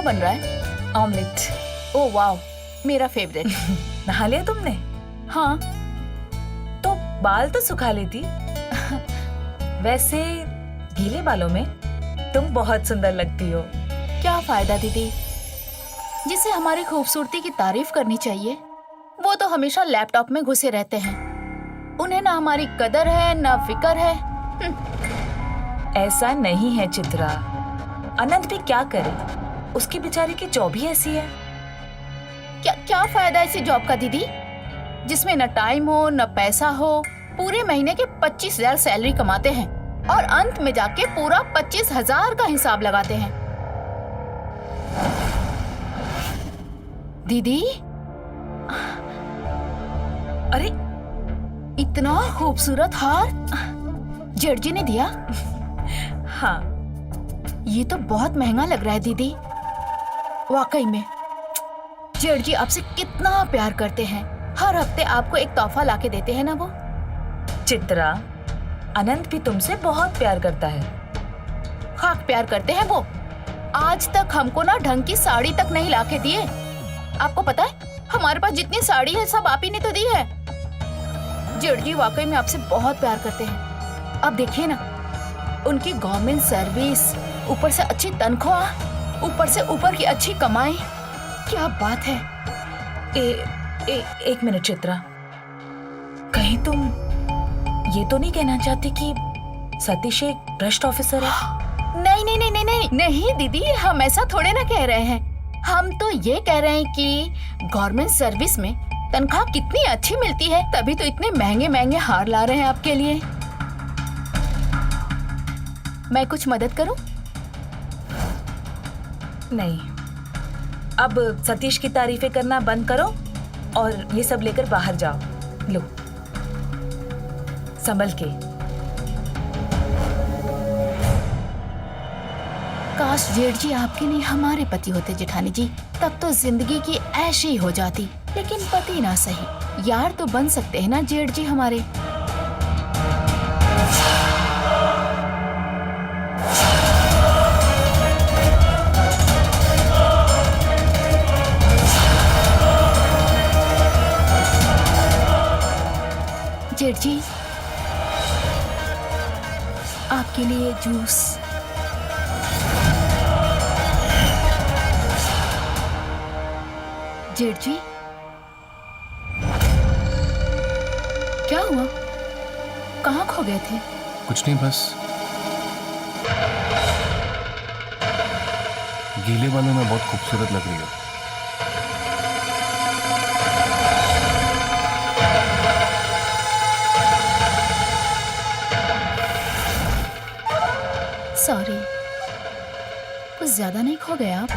क्या बन रहा है? ऑमलेट। ओह वाओ, मेरा फेवरेट। नहा लिया तुमने? हाँ। तो बाल तो सुखा लेती। वैसे गीले बालों में तुम बहुत सुंदर लगती हो। क्या फायदा दीदी, जिसे हमारी खूबसूरती की तारीफ करनी चाहिए वो तो हमेशा लैपटॉप में घुसे रहते हैं। उन्हें ना हमारी कदर है ना फिक्र है। ऐसा नहीं है चित्रा, अनंत भी क्या करे, उसकी बेचारी की जॉब ही ऐसी है। क्या क्या फायदा ऐसी जॉब का दीदी, जिसमें न टाइम हो न पैसा हो। पूरे महीने के 25,000 सैलरी कमाते हैं और अंत में जाके पूरा 25,000 का हिसाब लगाते हैं। दीदी, अरे इतना खूबसूरत हार जेठ जी ने दिया? हाँ, ये तो बहुत महंगा लग रहा है दीदी। वाकई में जेठ जी आपसे कितना प्यार करते हैं। हर हफ्ते आपको एक तोहफा लाके देते हैं ना वो। चित्रा, अनंत भी तुमसे बहुत प्यार करता है। खाक प्यार करते हैं वो। आज तक हमको ना ढंग की साड़ी तक नहीं लाके दिए। आपको पता है हमारे पास जितनी साड़ी है सब आप ही ने तो दी है। जेठ जी वाकई में आपसे बहुत प्यार करते हैं। अब देखिए ना, उनकी गवर्नमेंट सर्विस, ऊपर से अच्छी तनख्वाह, ऊपर से ऊपर की अच्छी कमाई, क्या बात है। एक मिनट चित्रा, कहीं तुम ये तो नहीं कहना चाहती कि सतीश एक भ्रष्ट ऑफिसर है? नहीं नहीं नहीं नहीं नहीं नहीं दीदी, हम ऐसा थोड़े ना कह रहे हैं। हम तो ये कह रहे हैं कि गवर्नमेंट सर्विस में तनख्वाह कितनी अच्छी मिलती है, तभी तो इतने महंगे महंगे हार ला रहे हैं आपके लिए। मैं कुछ मदद करूं? नहीं, अब सतीश की तारीफें करना बंद करो और ये सब लेकर बाहर जाओ। लो, संभल के। काश जेठ जी आपके नहीं हमारे पति होते जेठानी जी, तब तो जिंदगी की ऐशी ही हो जाती। लेकिन पति ना सही, यार तो बन सकते हैं ना जेठ जी हमारे। जेठ जी, आपके लिए जूस। जेठ जी, क्या हुआ? कहाँ खो गए थे? कुछ नहीं, बस गीले बालों में बहुत खूबसूरत लग रही हो। सॉरी, कुछ ज्यादा नहीं खो गए आप?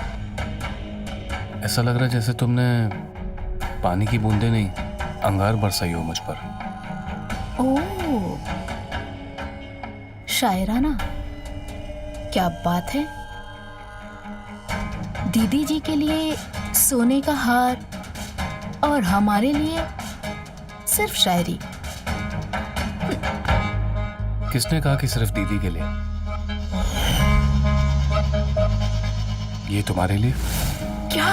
ऐसा लग रहा है जैसे तुमने पानी की बूंदे नहीं, अंगार बरसाई हो मुझ पर। ओह, शायराना, क्या बात है। दीदी जी के लिए सोने का हार और हमारे लिए सिर्फ शायरी। किसने कहा कि सिर्फ दीदी के लिए? ये तुम्हारे लिए। क्या?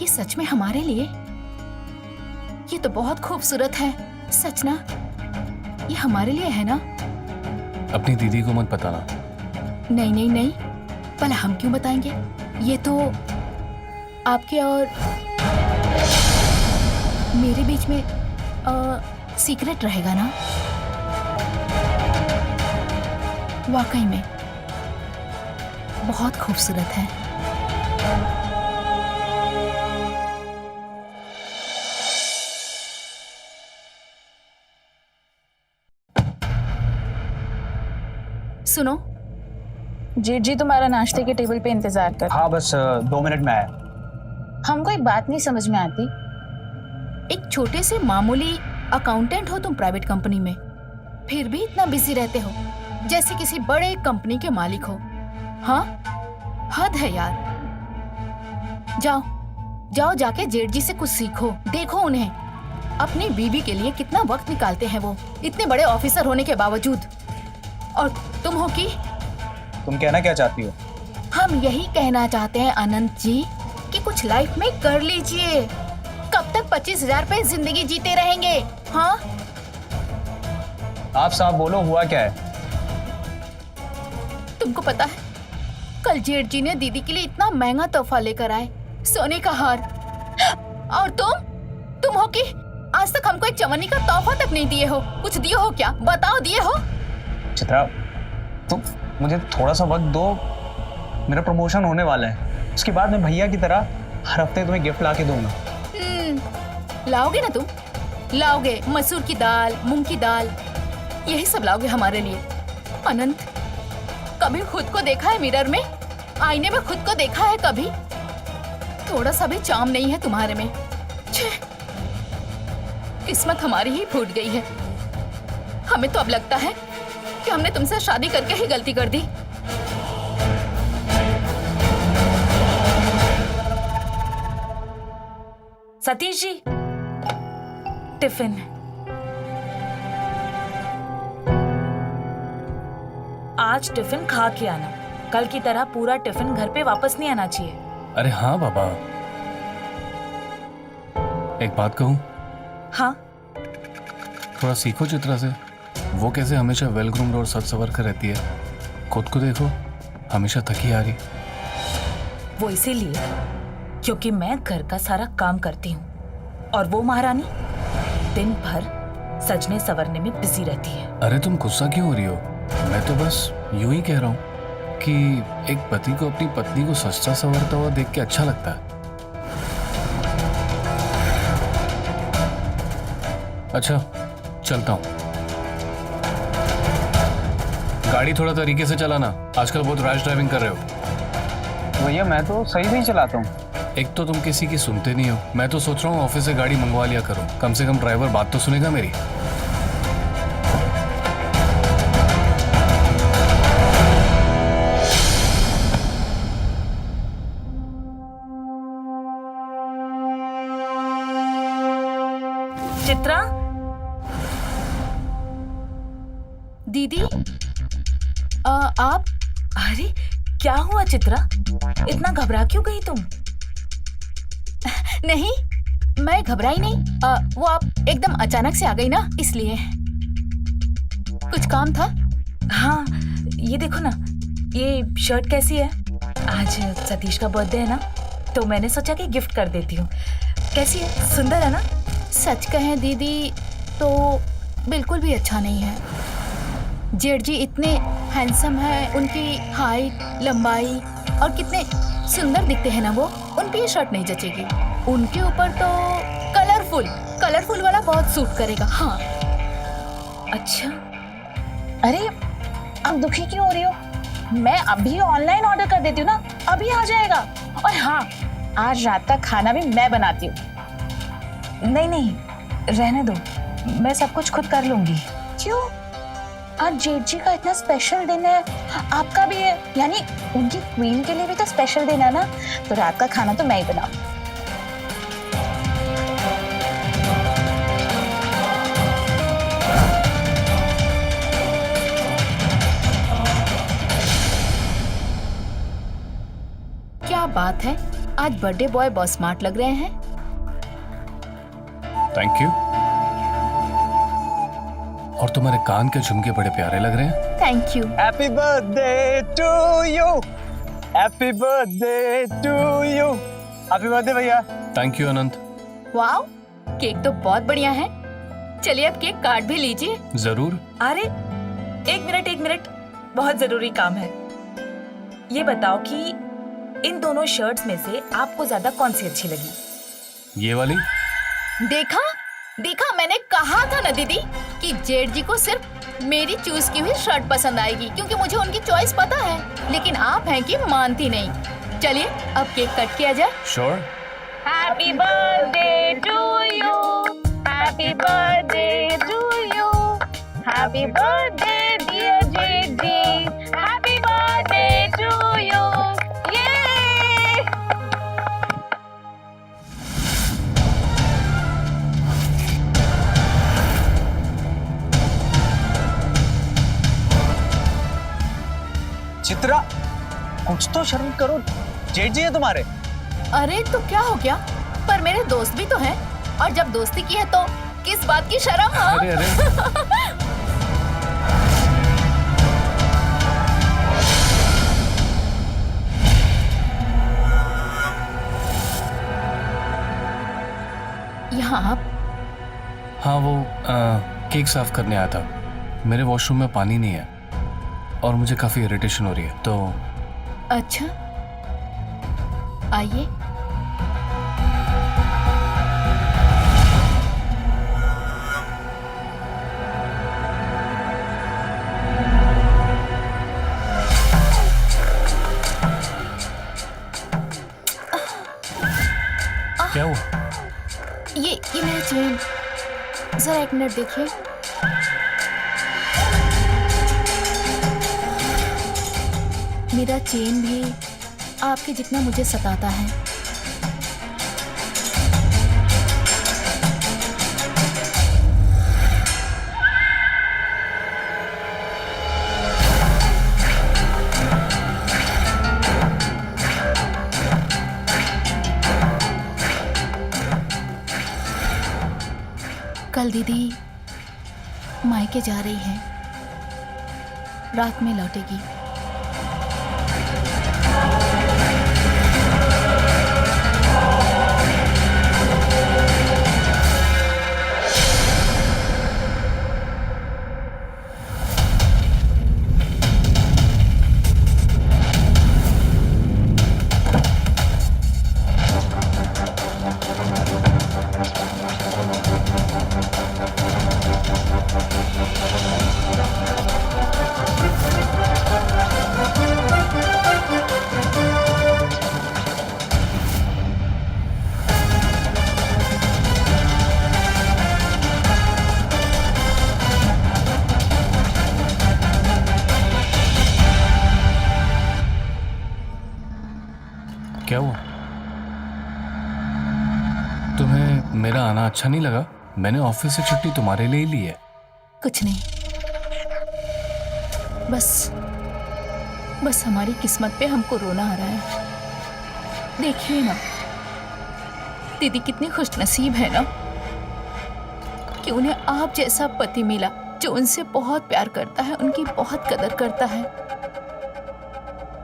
ये सच में हमारे लिए? ये तो बहुत खूबसूरत है। सच ना? ये हमारे लिए है ना? अपनी दीदी को मत बताना। नहीं नहीं नहीं, भला हम क्यों बताएंगे? ये तो आपके और मेरे बीच में सीक्रेट रहेगा ना? वाकई में बहुत खूबसूरत है। सुनो, जेठ जी तुम्हारा नाश्ते के टेबल पे इंतजार कर। हाँ बस 2 मिनट में आया। हमको एक बात नहीं समझ में आती। एक छोटे से मामूली अकाउंटेंट हो तुम प्राइवेट कंपनी में, फिर भी इतना बिजी रहते हो जैसे किसी बड़े कंपनी के मालिक हो। हाँ, हद है यार। जाओ जाओ, जाके जेठ जी से कुछ सीखो। देखो उन्हें, अपनी बीवी के लिए कितना वक्त निकालते हैं वो, इतने बड़े ऑफिसर होने के बावजूद। और तुम हो कि तुम कहना क्या चाहती हो? हम यही कहना चाहते हैं अनंत जी कि कुछ लाइफ में कर लीजिए। कब तक 25,000 पे जिंदगी जीते रहेंगे? हाँ, आप साहब बोलो, हुआ क्या है? तुमको पता है कल जेठ जी ने दीदी के लिए इतना महंगा तोहफा लेकर आए, सोने का हार, और तुम हो कि आज तक हमको एक चवन्नी का तोहफा तक नहीं दिए हो। कुछ दिए हो क्या? बताओ, दिए हो? चित्रा, तुम मुझे थोड़ा सा वक्त दो, मेरा प्रमोशन होने वाला है, उसके बाद मैं भैया की तरह हर हफ्ते तुम्हें गिफ्ट ला के दूंगा। लाओगे ना तुम? लाओगे मसूर की दाल, मूंग की दाल, यही सब लाओगे हमारे लिए। अनंत, कभी खुद को देखा है मिरर में? आईने में खुद को देखा है कभी? थोड़ा सा भी चार्म नहीं है तुम्हारे में। छे, किस्मत हमारी ही फूट गई है। हमें तो अब लगता है कि हमने तुमसे शादी करके ही गलती कर दी। सतीश जी, टिफिन। आज टिफिन खा के आना, कल की तरह पूरा टिफिन घर पे वापस नहीं आना चाहिए। अरे हाँ बाबा, एक बात कहूँ? हाँ, थोड़ा सीखो चित्रा से। वो कैसे हमेशा वेल ग्रूम्ड और सज संवर कर रहती है, खुद को देखो, हमेशा थकी आ रही। वो इसीलिए क्योंकि मैं घर का सारा काम करती हूँ और वो महारानी दिन भर सजने संवरने में बिजी रहती है। अरे तुम गुस्सा क्यों हो रही हो? मैं तो बस यूं ही कह रहा हूँ कि एक पति को अपनी पत्नी को सजता संवरता हुआ देख के अच्छा लगता है। अच्छा, चलता हूँ। गाड़ी थोड़ा तरीके से चलाना, आजकल बहुत रैश ड्राइविंग कर रहे हो। भैया मैं तो सही से ही चलाता हूँ। एक तो तुम किसी की सुनते नहीं हो, मैं तो सोच रहा हूँ ऑफिस से गाड़ी मंगवा लिया करो, कम से कम ड्राइवर बात तो सुनेगा मेरी। चित्रा, दीदी, आप? अरे क्या हुआ चित्रा, इतना घबरा क्यों गई तुम? नहीं, मैं घबराई नहीं। वो आप एकदम अचानक से आ गई ना, इसलिए। कुछ काम था? हाँ, ये देखो ना, ये शर्ट कैसी है? आज सतीश का बर्थडे है ना, तो मैंने सोचा कि गिफ्ट कर देती हूँ। कैसी है? सुंदर है ना? सच कहें दीदी तो बिल्कुल भी अच्छा नहीं है। जेठ जी इतने हैंडसम है, उनकी हाइट, लंबाई और कितने सुंदर दिखते हैं ना वो, उन पे ये शर्ट नहीं जचेगी। उनके ऊपर तो कलरफुल वाला बहुत सूट करेगा। हाँ। अच्छा, अरे अब दुखी क्यों हो रही हो? मैं अभी ऑनलाइन ऑर्डर कर देती हूँ ना, अभी आ जाएगा। और हाँ, आज रात का खाना भी मैं बनाती हूँ। नहीं, रहने दो, मैं सब कुछ खुद कर लूंगी। क्यों? आज जेठ जी का इतना स्पेशल दिन है, आपका भी है, यानी उनकी क्वीन के लिए भी तो स्पेशल दिन है ना, तो रात का खाना तो मैं ही बनाऊँ। क्या बात है, आज बर्थडे बॉय बहुत स्मार्ट लग रहे हैं। Thank you. और तुम्हारे कान के झुमके बड़े प्यारे लग रहे हैं। Thank you. Happy birthday to you, happy birthday to you, happy birthday भैया। Thank you Anant. Wow, cake तो बहुत बढ़िया है। चलिए अब केक काट भी लीजिए। जरूर। अरे एक मिनट, बहुत जरूरी काम है। ये बताओ कि इन दोनों शर्ट्स में से आपको ज्यादा कौन सी अच्छी लगी? ये वाली। देखा, मैंने कहा था ना दीदी कि जेठ जी को सिर्फ मेरी चूज की हुई शर्ट पसंद आएगी, क्योंकि मुझे उनकी चॉइस पता है। लेकिन आप हैं कि मानती नहीं। चलिए अब केक कट किया जाए। Sure. Happy birthday to you, happy birthday to you, happy birthday dear जेठ जी, हैप्पी बर्थडे टू यू। ये चित्रा, कुछ तो शर्म करो, जेठ जी है तुम्हारे। अरे तो क्या हो गया, पर मेरे दोस्त भी तो हैं, और जब दोस्ती की है तो किस बात की शर्म? हाँ? अरे अरे यहाँ आप? हाँ वो केक साफ करने आया था। मेरे वॉशरूम में पानी नहीं है और मुझे काफ़ी इरिटेशन हो रही है, तो अच्छा, आइए। क्या हुआ? ये मेरा चेन, जरा एक मिनट देखिए। मेरा चेन भी आपके जितना मुझे सताता है। कल दीदी मायके जा रही है, रात में लौटेगी। क्या हुआ? तुम्हें मेरा आना अच्छा नहीं लगा? मैंने ऑफिस से छुट्टी तुम्हारे लिए ही ली है। कुछ नहीं, बस हमारी किस्मत पे हमको रोना आ रहा है। देखिए ना, दीदी कितनी खुशनसीब है ना कि उन्हें आप जैसा पति मिला जो उनसे बहुत प्यार करता है, उनकी बहुत कदर करता है।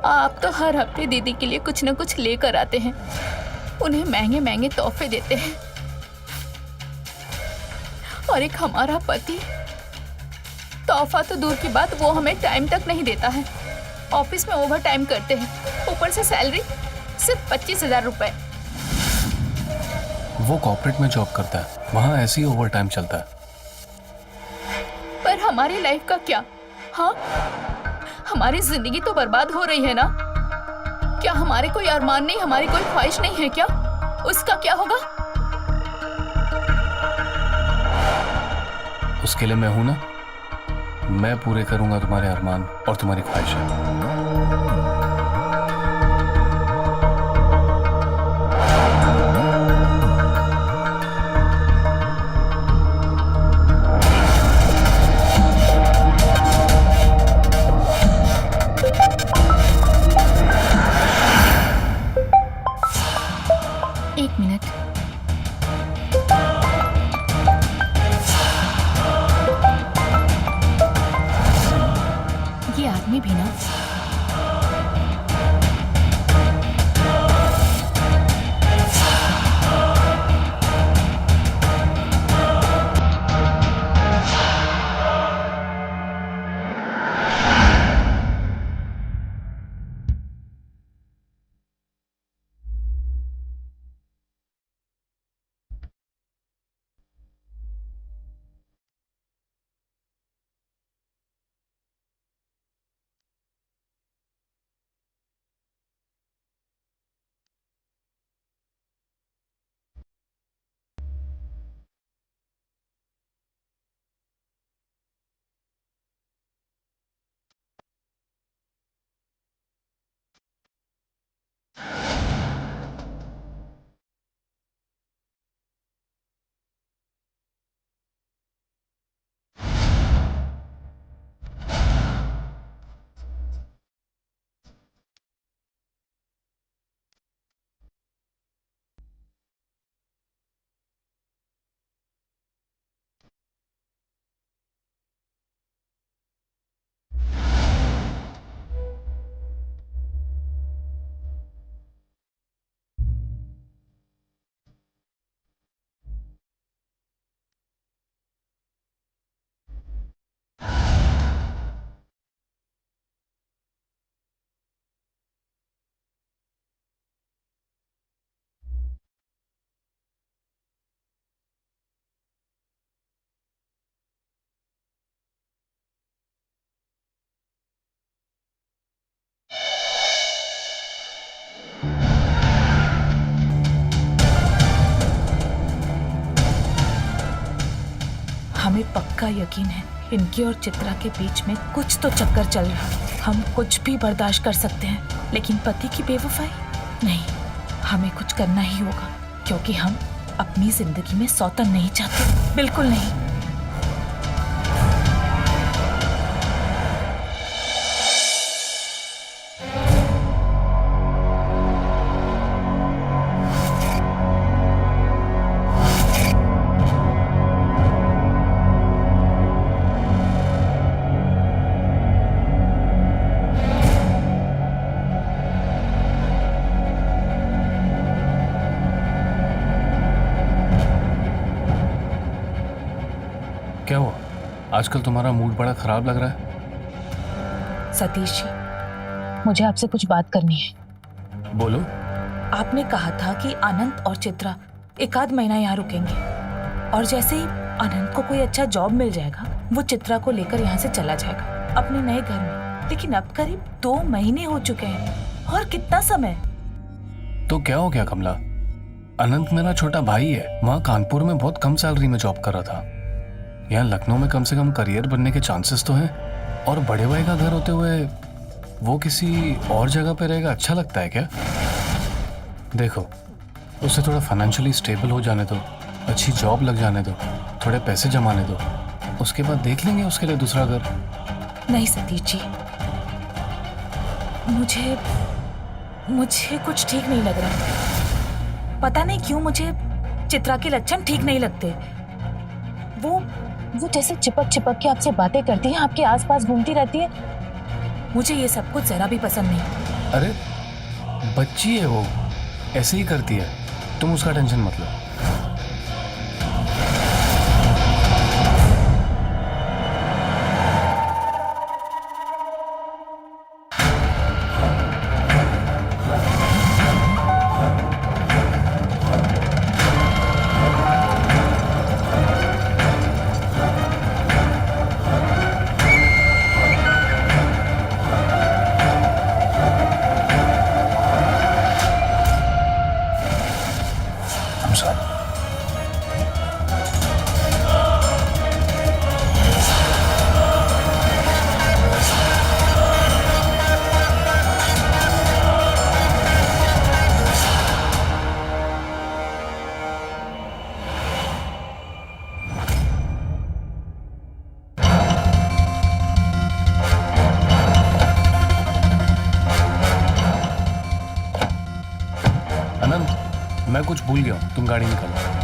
आप तो हर हफ्ते दीदी के लिए कुछ न कुछ लेकर आते हैं, उन्हें महंगे महंगे तोहफे देते हैं, और एक हमारा पति तोहफा तो दूर की बात, वो हमें टाइम तक नहीं देता है। ऑफिस में ओवर टाइम करते हैं, ऊपर से सैलरी सिर्फ 25,000 रुपए। वो कॉर्पोरेट में जॉब करता है, वहाँ ऐसे ही ओवर टाइम चलता है। पर हमारी लाइफ का क्या? हाँ, हमारी जिंदगी तो बर्बाद हो रही है ना। क्या हमारे कोई अरमान नहीं, हमारी कोई ख्वाहिश नहीं है क्या? उसका क्या होगा? उसके लिए मैं हूं ना, मैं पूरे करूंगा तुम्हारे अरमान और तुम्हारी ख्वाहिशें। एक मिनट, ये आदमी भी ना हमें पक्का यकीन है इनकी और चित्रा के बीच में कुछ तो चक्कर चल रहा है। हम कुछ भी बर्दाश्त कर सकते हैं, लेकिन पति की बेवफाई नहीं। हमें कुछ करना ही होगा, क्योंकि हम अपनी जिंदगी में सौतन नहीं चाहते, बिल्कुल नहीं। क्या हुआ? आजकल तुम्हारा मूड बड़ा खराब लग रहा है। सतीश जी, मुझे आपसे कुछ बात करनी है। बोलो। आपने कहा था कि अनंत और चित्रा एक आध महीना यहाँ रुकेंगे, और जैसे ही अनंत को कोई अच्छा जॉब मिल जाएगा वो चित्रा को लेकर यहाँ से चला जाएगा अपने नए घर में। लेकिन अब करीब 2 महीने हो चुके हैं, और कितना समय। तो क्या हो गया कमला? अनंत मेरा छोटा भाई है, वहाँ कानपुर में बहुत कम सैलरी में जॉब कर रहा था। यहाँ लखनऊ में कम से कम करियर बनने के चांसेस तो हैं, और बड़े भाई का घर होते हुए वो किसी और जगह पे रहेगा अच्छा लगता है क्या? देखो, उसे थोड़ा फाइनेंशियली स्टेबल हो जाने दो, अच्छी जॉब लग जाने दो, थोड़े पैसे जमाने दो, उसके बाद देख लेंगे उसके लिए दूसरा घर। नहीं सतीश जी, मुझे कुछ ठीक नहीं लग रहा। पता नहीं क्यों मुझे चित्रा के लक्षण ठीक नहीं लगते। वो जैसे चिपक चिपक के आपसे बातें करती है, आपके आसपास घूमती रहती है। मुझे ये सब कुछ जरा भी पसंद नहीं। अरे बच्ची है वो, ऐसे ही करती है, तुम उसका टेंशन मत लो। अनंत, मैं कुछ भूल गया हूँ, तुम गाड़ी निकालो।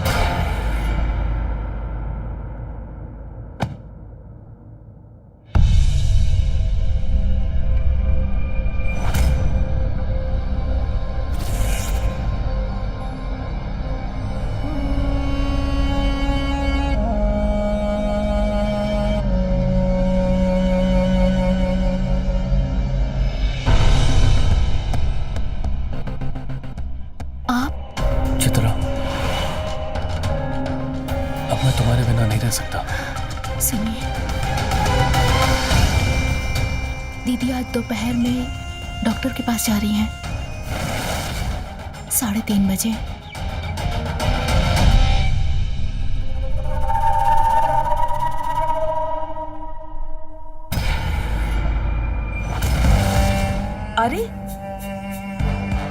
चित्रा, अब मैं तुम्हारे बिना नहीं रह सकता। सुनिए, दीदी आज दोपहर में डॉक्टर के पास जा रही हैं, 3:30 बजे। अरे,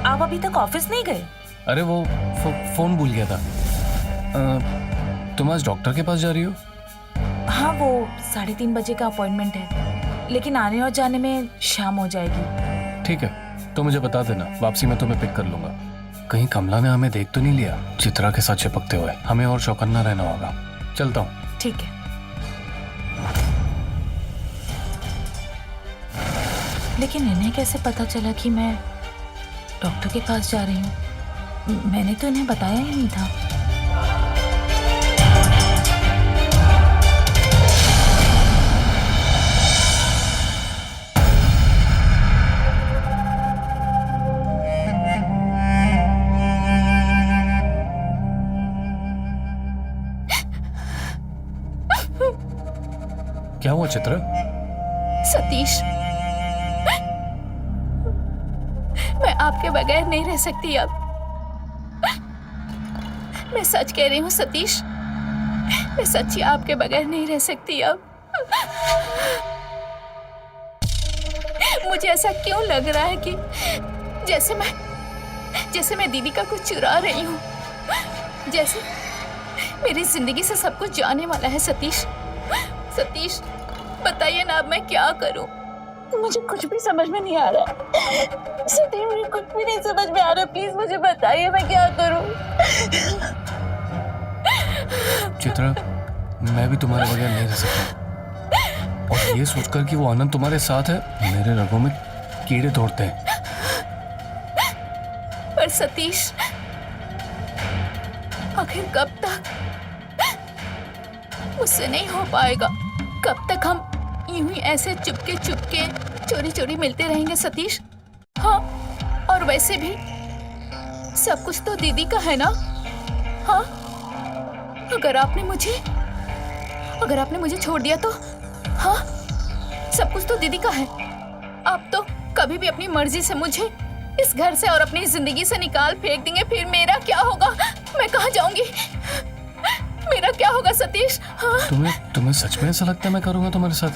आप अभी तक ऑफिस नहीं गए? अरे वो फोन भूल गया था। तुम आज डॉक्टर के पास जा रही हो? हाँ, वो 3:30 बजे का अपॉइंटमेंट है, लेकिन आने और जाने में शाम हो जाएगी। ठीक है, तो मुझे बता देना, वापसी में तुम्हें पिक कर लूंगा। कहीं कमला ने हमें देख तो नहीं लिया चित्रा के साथ चिपकते हुए? हमें और चौकन्ना रहना होगा। चलता हूँ। ठीक है। लेकिन इन्हें कैसे पता चला कि मैं डॉक्टर के पास जा रही हूँ? मैंने तो इन्हें बताया ही नहीं था। क्या हुआ चित्रा? सतीश, मैं आपके बगैर नहीं रह सकती अब। मैं सच कह रही हूँ सतीश, मैं सच्ची आपके बगैर नहीं रह सकती अब। मुझे ऐसा क्यों लग रहा है कि जैसे मैं दीदी का कुछ चुरा रही हूँ, जैसे मेरी जिंदगी से सब कुछ जाने वाला है। सतीश, बताइए ना अब मैं क्या करूँ? मुझे कुछ भी समझ में नहीं आ रहा है सतीश, मुझे कुछ भी नहीं समझ में आ रहा। प्लीज मुझे बताइए मैं क्या करूँ। चित्रा, मैं भी तुम्हारे बगैर नहीं रह सकता, और ये सोचकर कि वो आनंद तुम्हारे साथ है मेरे रगों में कीड़े दौड़ते हैं। पर सतीश, आखिर कब तक? मुझसे नहीं हो पाएगा। कब तक हम यूं ही ऐसे चुपके चोरी मिलते रहेंगे सतीश? हाँ, और वैसे भी सब कुछ तो दीदी का है ना? हाँ, अगर आपने मुझे छोड़ दिया तो हाँ, सब कुछ तो दीदी का है। आप तो कभी भी अपनी मर्जी से मुझे इस घर से और अपनी जिंदगी से निकाल फेंक देंगे। फिर मेरा क्या होगा? मैं कहाँ जाऊंगी? मेरा क्या होगा सतीश? हाँ? तुम्हें सच में ऐसा लगता है मैं करूंगा तुम्हारे साथ?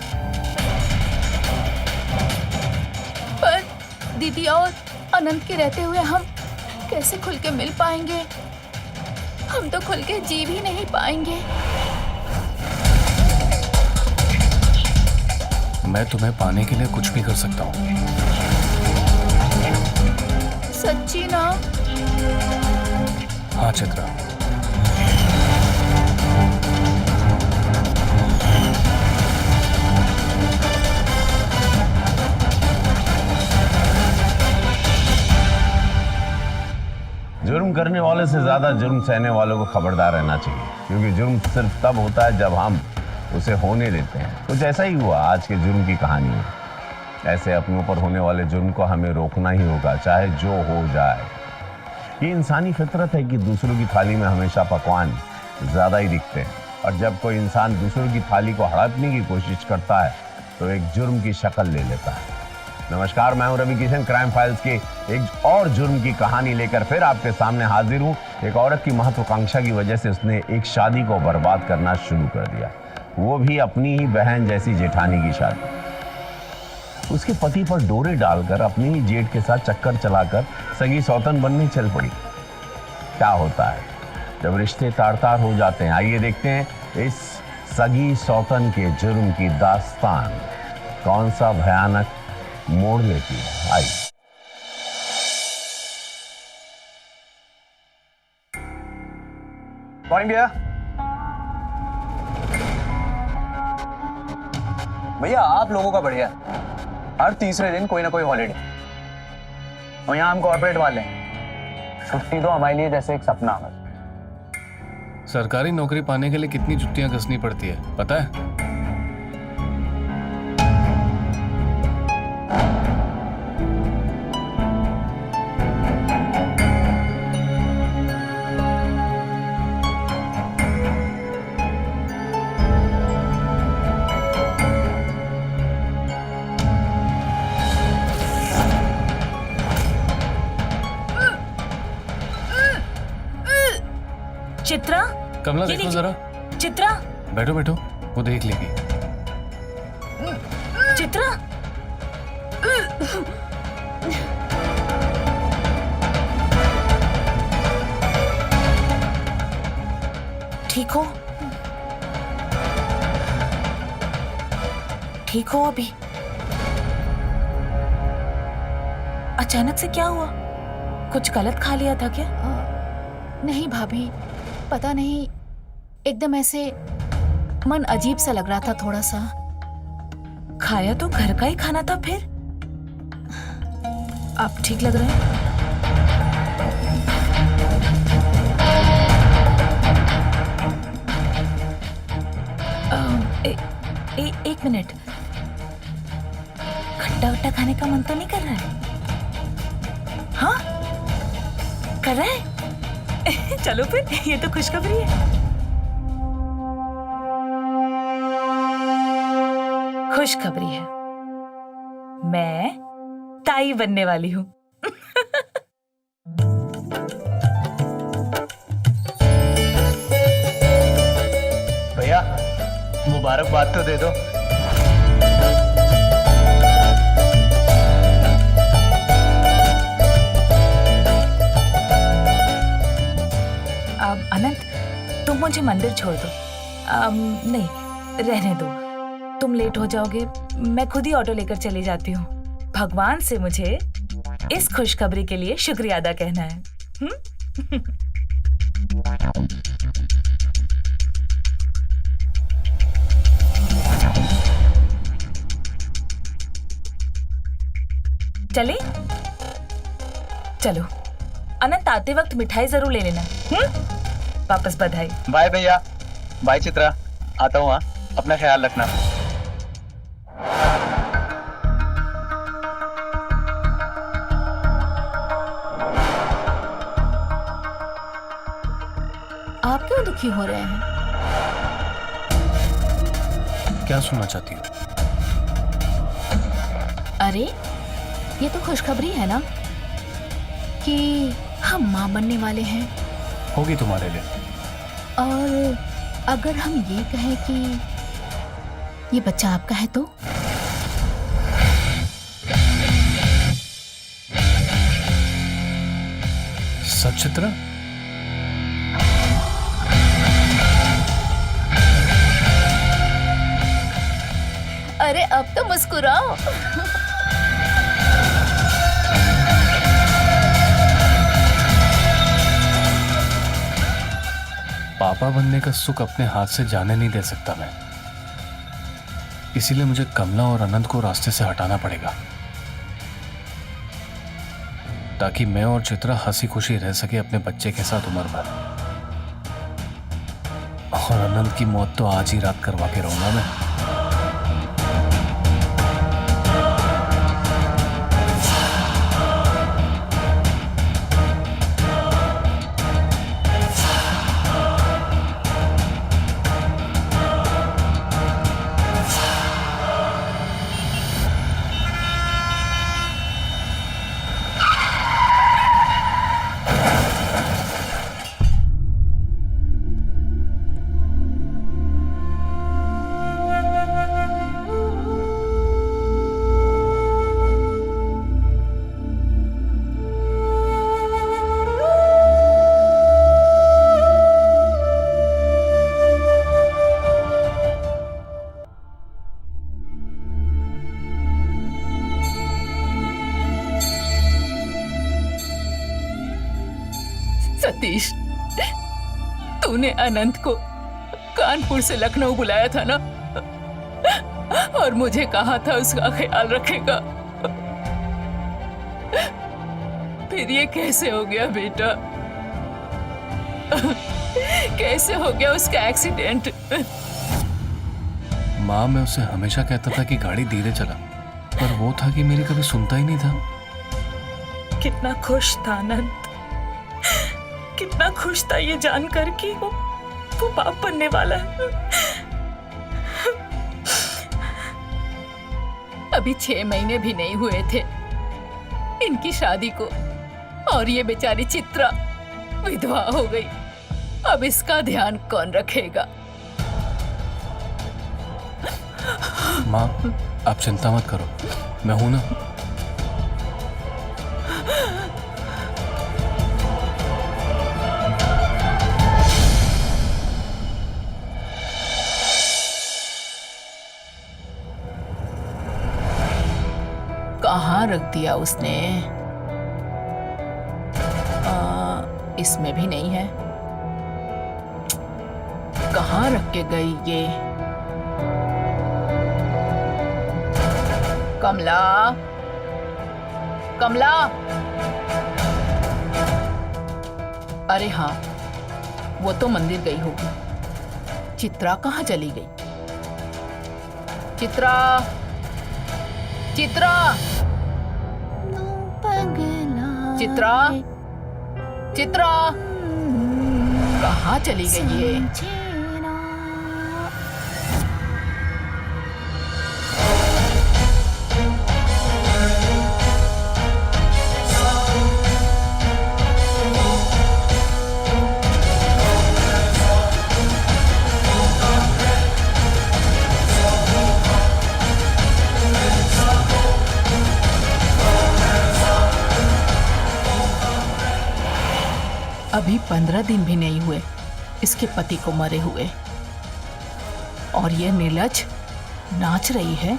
पर दीदी और अनंत के रहते हुए हम कैसे खुल के मिल पाएंगे? हम तो खुल के जी भी नहीं पाएंगे। मैं तुम्हें पाने के लिए कुछ भी कर सकता हूँ। सच्ची ना? हाँ चित्रा। जुर्म करने वाले से ज्यादा जुर्म सहने वालों को खबरदार रहना चाहिए, क्योंकि जुर्म सिर्फ तब होता है जब हम उसे होने देते हैं। कुछ ऐसा ही हुआ आज के जुर्म की कहानी में। ऐसे अपनों पर होने वाले जुर्म को हमें रोकना ही होगा, चाहे जो हो जाए। ये इंसानी फितरत है कि दूसरों की थाली में हमेशा पकवान ज्यादा ही दिखते हैं, और जब कोई इंसान दूसरों की थाली को हड़पने की कोशिश करता है तो एक जुर्म की शक्ल ले लेता है। नमस्कार, मैं हूं रवि किशन। क्राइम फाइल्स के एक और जुर्म की कहानी लेकर फिर आपके सामने हाजिर हूं। एक औरत की महत्वाकांक्षा की वजह से उसने एक शादी को बर्बाद करना शुरू कर दिया, वो भी अपनी ही बहन जैसी जेठानी की शादी। उसके पति पर डोरे डालकर अपनी ही जेठ के साथ चक्कर चलाकर सगी सौतन बनने चल पड़ी। क्या होता है जब रिश्ते तार-तार हो जाते हैं? आइए देखते हैं इस सगी सौतन के जुर्म की दास्तान कौन सा भयानक मोड़ लेती है। आइए। मॉर्निंग भैया, आप लोगों का बढ़िया। हर तीसरे दिन कोई ना कोई हॉलीडे, और यहाँ हम कॉर्पोरेट वाले हैं। छुट्टी तो हमारे लिए जैसे एक सपना है। सरकारी नौकरी पाने के लिए कितनी जुत्तियां कसनी पड़ती है पता है? चित्रा, कमला ये देखो लीजिए। जरा। चित्रा, बैठो बैठो, वो देख लेगी। चित्रा, ठीक हो? ठीक हो अभी? अचानक से क्या हुआ? कुछ गलत खा लिया था क्या? नहीं भाभी, पता नहीं, एकदम ऐसे मन अजीब सा लग रहा था थोड़ा सा। खाया तो घर का ही खाना था। फिर आप ठीक लग रहे हैं? एक मिनट, खट्टा वट्टा खाने का मन तो नहीं कर रहा है? हाँ, कर रहा है? चलो फिर, ये तो खुशखबरी है। खुशखबरी है, मैं ताई बनने वाली हूँ। मुबारकबाद तो दे दो। अनंत, तुम मुझे मंदिर छोड़ दो। नहीं, रहने दो। तुम लेट हो जाओगे, मैं खुद ही ऑटो लेकर चली जाती हूँ। भगवान से मुझे इस खुशखबरी के लिए शुक्रिया अदा कहना है। चले? चलो, अनंत आते वक्त मिठाई जरूर ले लेना। वापस बधाई। बाय भैया। बाय चित्रा, आता हूँ। हाँ, अपना ख्याल रखना। आप क्यों दुखी हो रहे हैं? क्या सुनना चाहती हो? अरे, ये तो खुशखबरी है ना कि हम माँ बनने वाले हैं। होगी तुम्हारे लिए। और अगर हम ये कहें कि ये बच्चा आपका है तो? सच चित्रा? अरे अब तो मुस्कुराओ। पापा बनने का सुख अपने हाथ से जाने नहीं दे सकता मैं। इसीलिए मुझे कमला और अनंत को रास्ते से हटाना पड़ेगा, ताकि मैं और चित्रा हंसी खुशी रह सके अपने बच्चे के साथ उम्र भर। और अनंत की मौत तो आज ही रात करवा के रहूंगा मैं। सतीश, तूने अनंत को कानपुर से लखनऊ बुलाया था ना, और मुझे कहा था उसका ख्याल रखेगा। फिर ये कैसे हो गया बेटा? कैसे हो गया उसका एक्सीडेंट? माँ, मैं उसे हमेशा कहता था कि गाड़ी धीरे चला, पर वो था कि मेरी कभी सुनता ही नहीं था। कितना खुश था अनंत, कितना खुश था ये जानकर कि वो बाप बनने वाला है। अभी 6 महीने भी नहीं हुए थे इनकी शादी को, और ये बेचारी चित्रा विधवा हो गई। अब इसका ध्यान कौन रखेगा? माँ, आप चिंता मत करो, मैं हूं ना। कहाँ रख दिया उसने? इसमें भी नहीं है। कहाँ रख के गई ये? कमला, कमला। अरे हाँ, वो तो मंदिर गई होगी। चित्रा कहाँ चली गई? चित्रा, चित्रा, चित्रा, चित्रा, कहाँ चली गई ये? अभी 15 दिन भी नहीं हुए इसके पति को मरे हुए, और ये नीलज नाच रही है।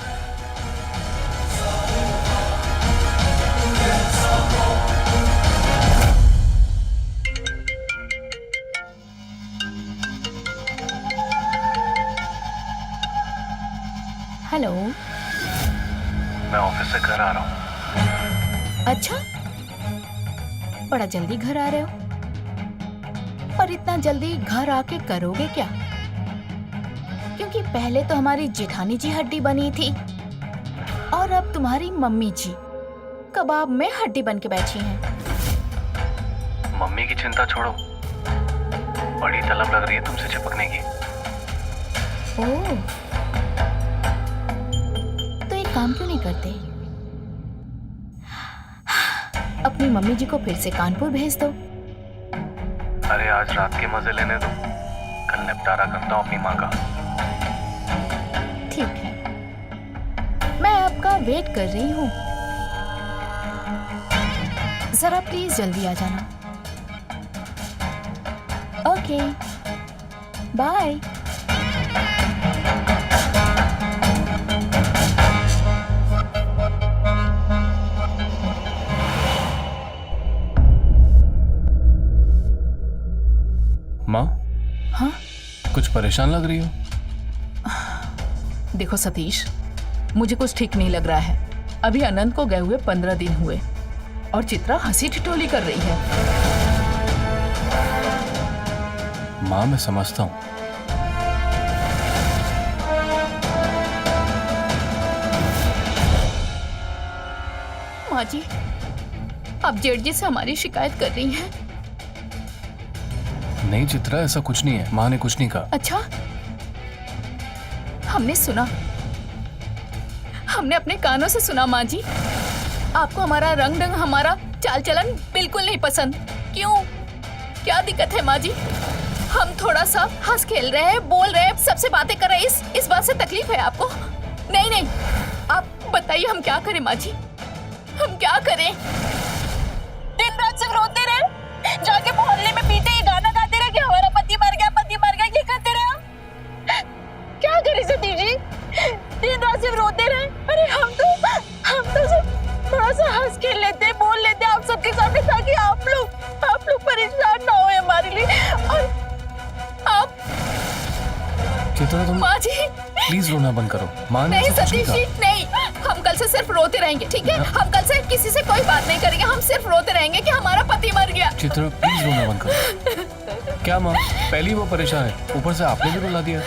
हेलो। मैं ऑफिस से घर आ रहा हूँ। अच्छा, बड़ा जल्दी घर आ रहे हो, पर इतना जल्दी घर आके करोगे क्या? क्योंकि पहले तो हमारी जेठानी जी हड्डी बनी थी, और अब तुम्हारी मम्मी जी कबाब में हड्डी बन के बैठी हैं। मम्मी की चिंता छोड़ो, बड़ी तलब लग रही है तुमसे चिपकने की। ओह, तो एक काम क्यों नहीं करते, अपनी मम्मी जी को फिर से कानपुर भेज दो। अरे आज रात के मजे लेने दो, कल निपटारा करता हूँ अपनी माँ का। ठीक है, मैं आपका वेट कर रही हूँ, जरा प्लीज जल्दी आ जाना। Okay, bye. माँ, हाँ कुछ परेशान लग रही हो? देखो सतीश, मुझे कुछ ठीक नहीं लग रहा है। अभी अनंत को गए हुए 15 दिन हुए और चित्रा हंसी ठिठोली कर रही है। माँ मैं समझता हूँ, माँ जी, अब जेठ जी से हमारी शिकायत कर रही हैं। नहीं चित्रा ऐसा कुछ नहीं है, माँ ने कुछ नहीं कहा। अच्छा, हमने सुना, हमने अपने कानों से सुना। माँ जी, आपको हमारा रंग ढंग, हमारा चाल चलन बिल्कुल नहीं पसंद। क्यों, क्या दिक्कत है माँ जी? हम थोड़ा सा हंस खेल रहे हैं, बोल रहे हैं, सबसे बातें कर रहे हैं, इस बात से तकलीफ है आपको? नहीं नहीं, आप बताइए हम क्या करें माँ जी, हम क्या करें? दिन रात सिर्फ रोते रहे, जाके मोहल्ले में पीटे ये गाना गाते रहे कि हमारा पति मर गया, पति मर गया, ये करते रहे हम। क्या करें सतीश जी, दिन रात सिर्फ रोते रहे। अरे हम तो सिर्फ थोड़ा सा हंस खेल लेते, बोल लेते आप सबके सामने, ताकि आप लोग परेशान ना हो हमारे लिए। और आप चित्रा तुम माँ जी, प्लीज रोना बंद करो। माँ ने नहीं ऐसा कुछ नहीं सतीश जी, कहा। नहीं, हम कल से सिर्फ रोते रहेंगे, ठीक है? हम कल से किसी से कोई बात नहीं करेंगे, हम सिर्फ रोते रहेंगे कि हमारा पति मर गया। चित्रा प्लीज रोना बंद करो। क्या माँ, पहले ही वो परेशान है, ऊपर से आपने भी रुला दिया।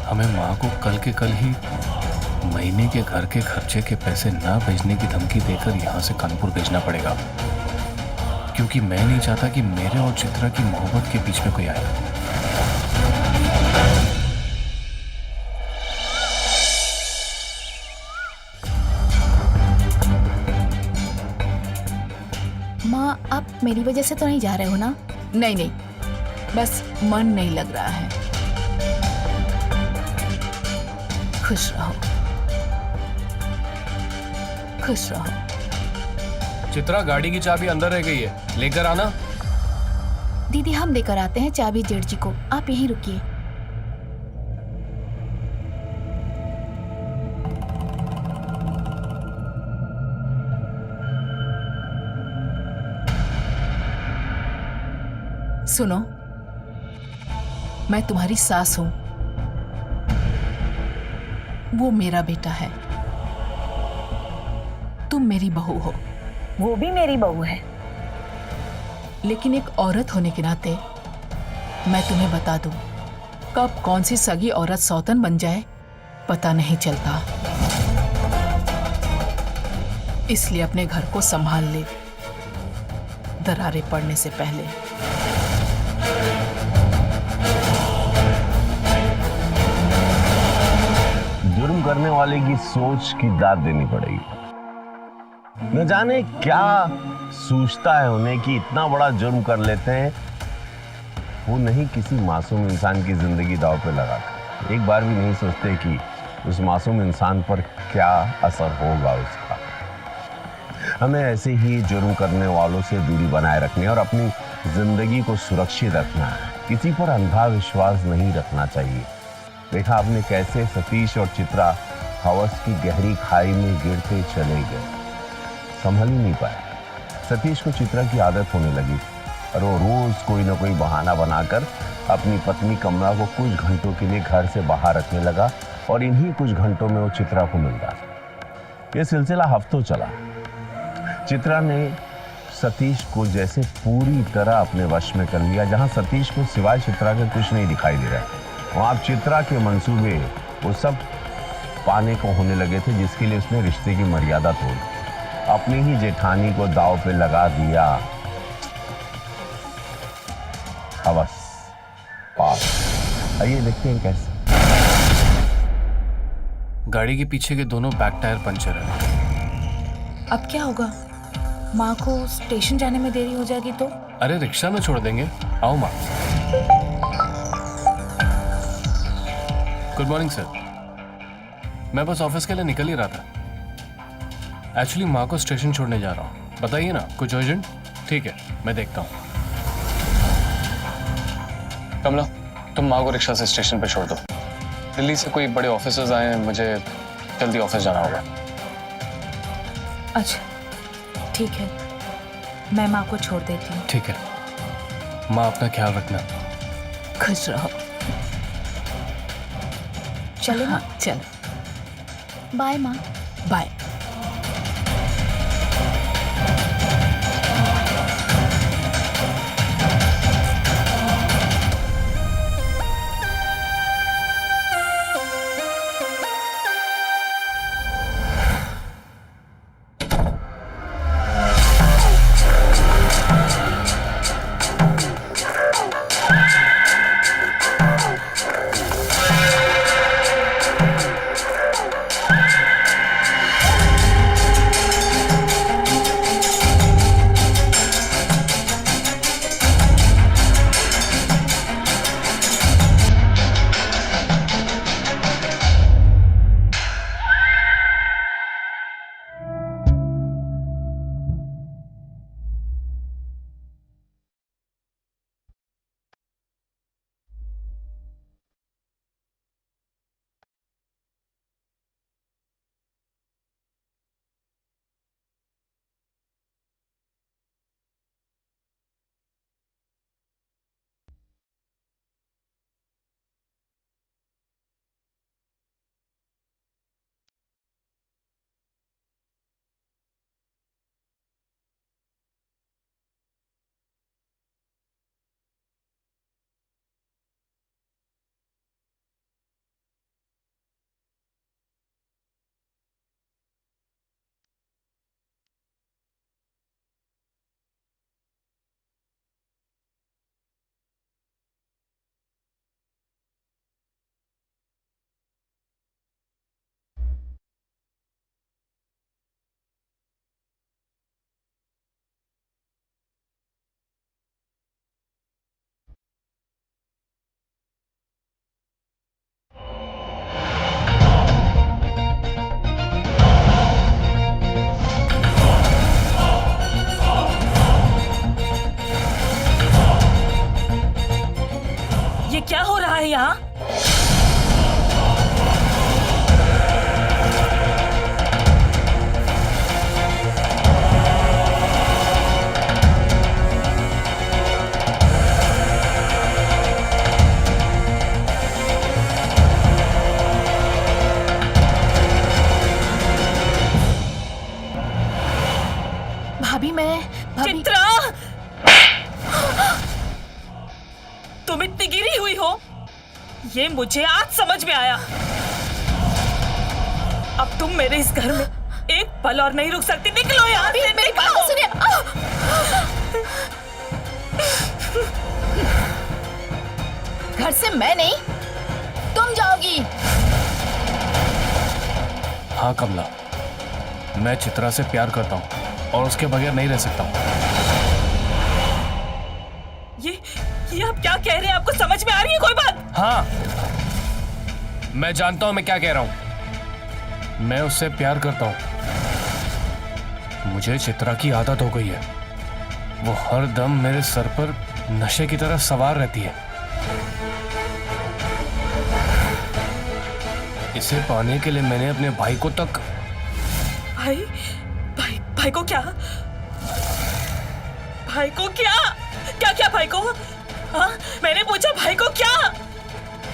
हमें माँ को कल के कल ही महीने के घर के खर्चे के पैसे ना भेजने की धमकी देकर यहाँ से कानपुर भेजना पड़ेगा, क्योंकि मैं नहीं चाहता कि मेरे और चित्रा की मोहब्बत के बीच में कोई आए। माँ, आप मेरी वजह से तो नहीं जा रहे हो ना? नहीं नहीं, बस मन नहीं लग रहा है। खुश रहो, खुश रहो। चित्रा गाड़ी की चाबी अंदर रह गई है, लेकर आना। दीदी हम देकर आते हैं चाबी जेठ जी को, आप यहीं रुकिए। सुनो, मैं तुम्हारी सास हूं, वो मेरा बेटा है, तुम मेरी बहू हो। वो भी मेरी बहू है। लेकिन एक औरत होने के नाते मैं तुम्हें बता दूं, कब कौन सी सगी औरत सौतन बन जाए पता नहीं चलता। इसलिए अपने घर को संभाल ले, दरारें पड़ने से पहले। जुर्म करने वाले की सोच की दाद देनी पड़ेगी। न जाने क्या सूझता है उन्हें कि इतना बड़ा जुर्म कर लेते हैं, वो नहीं किसी मासूम इंसान की जिंदगी दांव पे लगाकर। एक बार भी नहीं सोचते कि उस मासूम इंसान पर क्या असर होगा उसका। हमें ऐसे ही जुर्म करने वालों से दूरी बनाए रखनी और अपनी जिंदगी को सुरक्षित रखना है। किसी पर अंधा विश्वास नहीं रखना चाहिए। देखा आपने कैसे सतीश और चित्रा हवस की गहरी खाई में गिरते चले गए, संभल ही नहीं पाए। सतीश को चित्रा की आदत होने लगी और वो रोज कोई ना कोई बहाना बनाकर अपनी पत्नी कमला को कुछ घंटों के लिए घर से बाहर रखने लगा और इन्हीं कुछ घंटों में वो चित्रा को मिल गया। ये सिलसिला हफ्तों चला। चित्रा ने सतीश को जैसे पूरी तरह अपने वश में कर लिया। जहां सतीश को सिवाय चित्रा के कुछ नहीं दिखाई दे रहा है, वहां चित्रा के मंसूबे वो सब पाने को होने लगे थे जिसके लिए उसने रिश्ते की मर्यादा तोड़ी, अपनी ही जेठानी को दांव पे लगा दिया। हवस पास। आइए देखते हैं कैसे। गाड़ी के पीछे के दोनों बैक टायर पंचर है। अब क्या होगा? माँ को स्टेशन जाने में देरी हो जाएगी तो? अरे रिक्शा में छोड़ देंगे। आओ माँ। Good morning sir. मैं बस ऑफिस के लिए निकल ही रहा था। एक्चुअली माँ को स्टेशन छोड़ने जा रहा हूँ। बताइए ना, कुछ अर्जेंट? ठीक है, मैं देखता हूँ। कमला, तुम माँ को रिक्शा से स्टेशन पे छोड़ दो। दिल्ली से कोई बड़े ऑफिसर्स आए हैं, मुझे जल्दी ऑफिस जाना होगा। अच्छा ठीक है, मैं माँ को छोड़ देती हूँ। ठीक है माँ, अपना ख्याल रखना। खुश रहो। चलो हाँ चल, बाय माँ। बाय। ये क्या हो रहा है यहाँ? भाभी मैं चित्रा, तुम इतनी गिरी हुई हो, ये मुझे आज समझ में आया। अब तुम मेरे इस घर में एक पल और नहीं रुक सकती। निकलो यहाँ से, मेरी बात तो सुनिए। घर से मैं नहीं, तुम जाओगी। हाँ कमला, मैं चित्रा से प्यार करता हूँ और उसके बगैर नहीं रह सकता हूँ। ये आप क्या कह रहे हैं? आपको समझ में आ रही है कोई बात? हाँ, मैं जानता हूँ मैं क्या कह रहा हूँ। मैं उससे प्यार करता हूँ। मुझे चित्रा की आदत हो गई है, वो हर दम मेरे सर पर नशे की तरह सवार रहती है। इसे पाने के लिए मैंने अपने भाई को तक। भाई भाई भाई को क्या? भाई को क्या? क्या क्या भाई को? हाँ, मैंने पूछा भाई को क्या?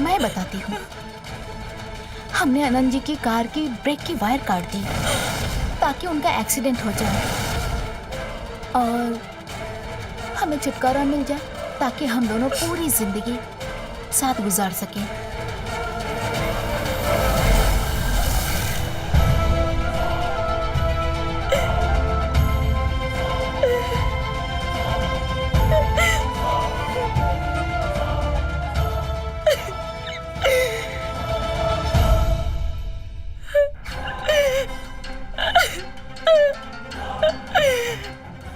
मैं बताती हूँ। हमने आनंद जी की कार की ब्रेक की वायर काट दी ताकि उनका एक्सीडेंट हो जाए और हमें छुटकारा मिल जाए, ताकि हम दोनों पूरी जिंदगी साथ गुजार सकें।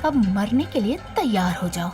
अब मरने के लिए तैयार हो जाओ।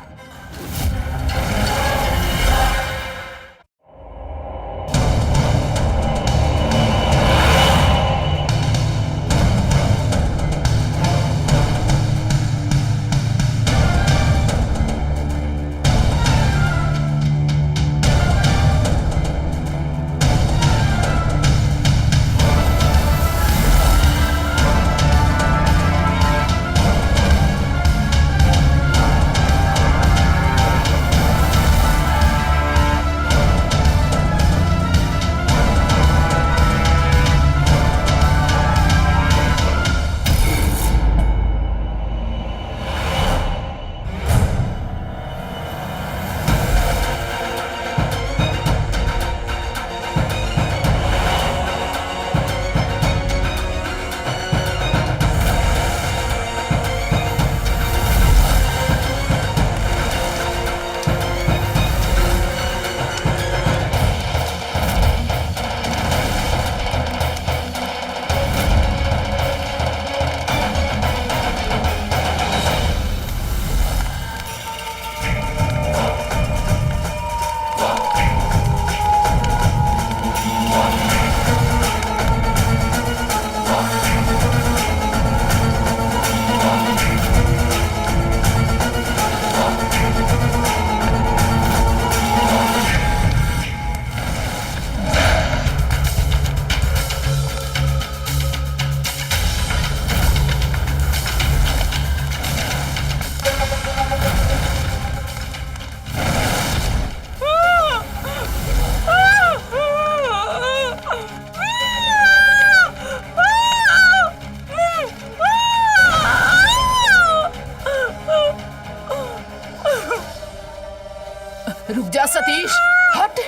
रुक जा सतीश, हट।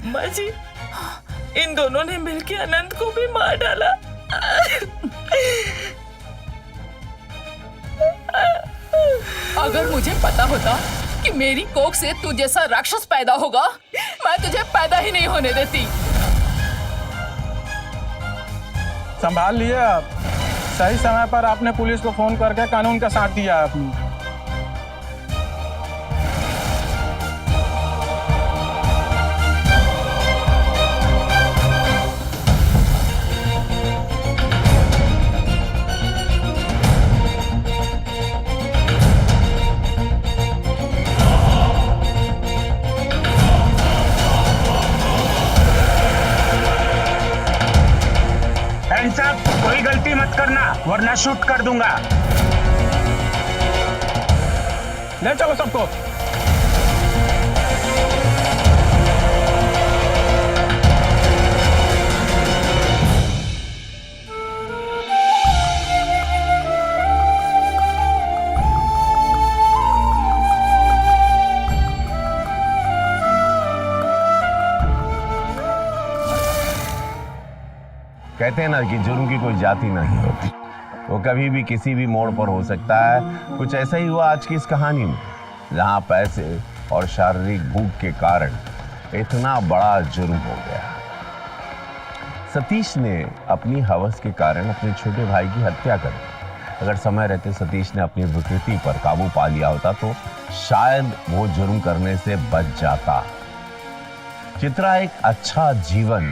माँ जी, इन दोनों ने मिलकर अनंत को भी मार डाला। अगर मुझे पता होता कि मेरी कोख से तू जैसा राक्षस पैदा होगा, मैं तुझे पैदा ही नहीं होने देती। संभाल लिए आप। सही समय पर आपने पुलिस को फोन करके कानून का साथ दिया आपने। साहब, कोई गलती मत करना वरना शूट कर दूंगा। ले चलो सबको। कहते हैं ना कि जुर्म की कोई जाति नहीं होती, वो कभी भी किसी भी मोड़ पर हो सकता है। कुछ ऐसा ही हुआ आज की इस कहानी में, जहां पैसे और शारीरिक भूख के कारण इतना बड़ा जुर्म हो गया। सतीश ने अपनी हवस के कारण अपने छोटे भाई की हत्या कर दी। अगर समय रहते सतीश ने अपनी विकृति पर काबू पा लिया होता तो शायद वो जुर्म करने से बच जाता। चित्रा एक अच्छा जीवन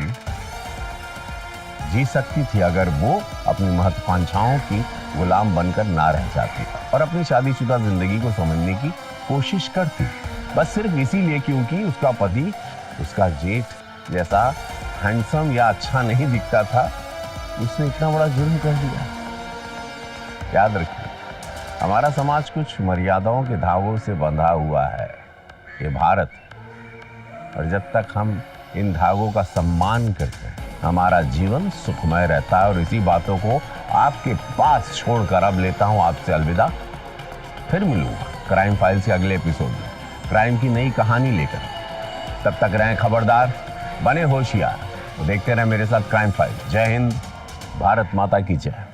जी सकती थी अगर वो अपनी महत्वाकांक्षाओं की गुलाम बनकर ना रह जाती और अपनी शादीशुदा जिंदगी को समझने की कोशिश करती, बस सिर्फ इसीलिए क्योंकि उसका पति उसका जेठ जैसा हैंडसम या अच्छा नहीं दिखता था। उसने इतना बड़ा जुर्म कर दिया। याद रखिए, हमारा समाज कुछ मर्यादाओं के धागों से बंधा हुआ है, ये भारत, और जब तक हम इन धागों का सम्मान करते हैं हमारा जीवन सुखमय रहता है। और इसी बातों को आपके पास छोड़कर अब लेता हूं आपसे अलविदा। फिर मिलूंगा क्राइम फाइल्स के अगले एपिसोड में क्राइम की नई कहानी लेकर। तब तक रहें खबरदार, बने होशियार, देखते रहें मेरे साथ क्राइम फाइल। जय हिंद, भारत माता की जय।